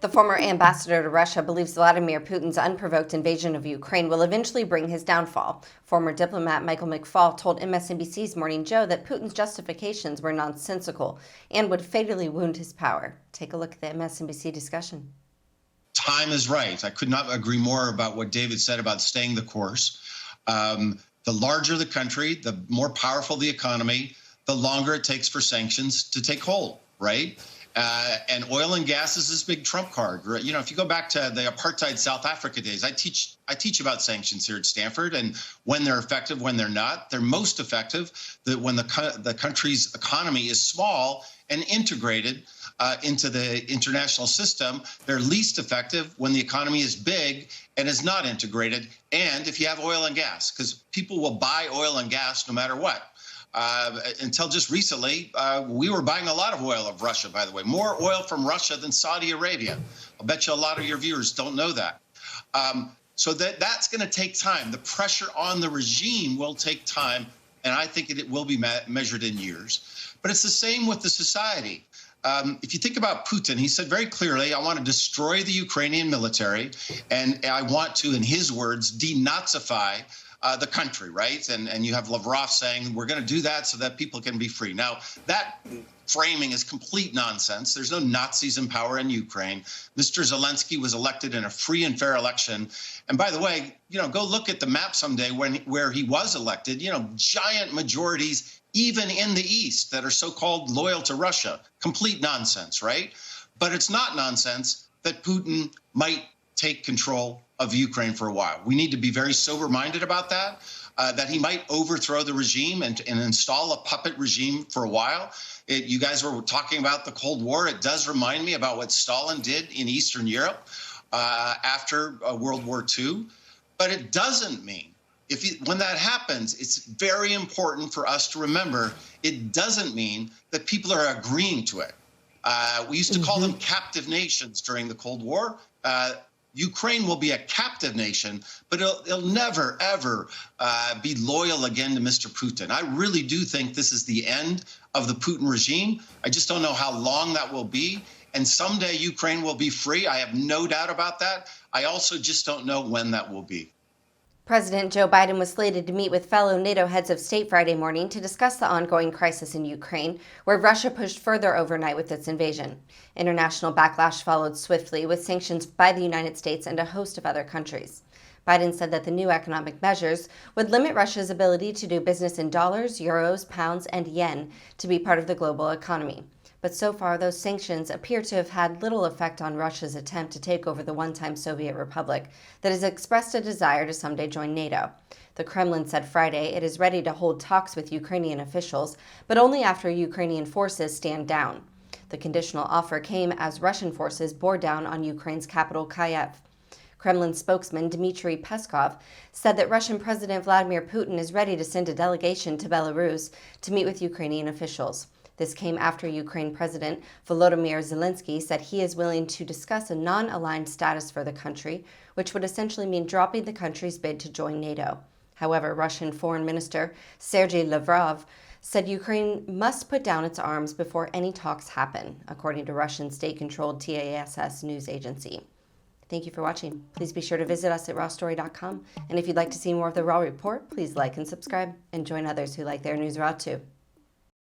The former ambassador to Russia believes Vladimir Putin's unprovoked invasion of Ukraine will eventually bring his downfall. Former diplomat Michael McFaul told MSNBC's Morning Joe that Putin's justifications were nonsensical and would fatally wound his power. Take a look at the MSNBC discussion. Time is right. I could not agree more about what David said about staying the course. The larger the country, the more powerful the economy, the longer it takes for sanctions to take hold, right? And oil and gas is this big trump card. You know, if you go back to the apartheid South Africa days, I teach about sanctions here at Stanford and when they're effective, when they're not. They're most effective when the country's economy is small and integrated into the international system. They're least effective when the economy is big and is not integrated. And if you have oil and gas, because people will buy oil and gas no matter what. Until just recently, we were buying a lot of oil of Russia, by the way, more oil from Russia than Saudi Arabia. I'll bet you a lot of your viewers don't know that. So that's going to take time. The pressure on the regime will take time, and I think it will be measured in years. But it's the same with the society. If you think about Putin, he said very clearly, I want to destroy the Ukrainian military, and I want to, in his words, de-Nazify the country, right? And you have Lavrov saying, we're going to do that so that people can be free. Now, that framing is complete nonsense. There's no Nazis in power in Ukraine. Mr. Zelenskyy was elected in a free and fair election. And by the way, you know, go look at the map someday where he was elected, you know, giant majorities, even in the East, that are so-called loyal to Russia. Complete nonsense, right? But it's not nonsense that Putin might take control of Ukraine for a while. We need to be very sober-minded about that, that he might overthrow the regime and install a puppet regime for a while. You guys were talking about the Cold War. It does remind me about what Stalin did in Eastern Europe after World War II. But it doesn't mean, when that happens, it's very important for us to remember, it doesn't mean that people are agreeing to it. We used to call them captive nations during the Cold War. Ukraine will be a captive nation, but it'll never, ever be loyal again to Mr. Putin. I really do think this is the end of the Putin regime. I just don't know how long that will be. And someday Ukraine will be free. I have no doubt about that. I also just don't know when that will be. President Joe Biden was slated to meet with fellow NATO heads of state Friday morning to discuss the ongoing crisis in Ukraine, where Russia pushed further overnight with its invasion. International backlash followed swiftly, with sanctions by the United States and a host of other countries. Biden said that the new economic measures would limit Russia's ability to do business in dollars, euros, pounds, and yen to be part of the global economy. But so far, those sanctions appear to have had little effect on Russia's attempt to take over the one-time Soviet republic that has expressed a desire to someday join NATO. The Kremlin said Friday it is ready to hold talks with Ukrainian officials, but only after Ukrainian forces stand down. The conditional offer came as Russian forces bore down on Ukraine's capital, Kyiv. Kremlin spokesman Dmitry Peskov said that Russian President Vladimir Putin is ready to send a delegation to Belarus to meet with Ukrainian officials. This came after Ukraine President Volodymyr Zelenskyy said he is willing to discuss a non-aligned status for the country, which would essentially mean dropping the country's bid to join NATO. However, Russian Foreign Minister Sergey Lavrov said Ukraine must put down its arms before any talks happen, according to Russian state-controlled TASS news agency. Thank you for watching. Please be sure to visit us at rawstory.com. And if you'd like to see more of the Raw Report, please like and subscribe and join others who like their news raw too.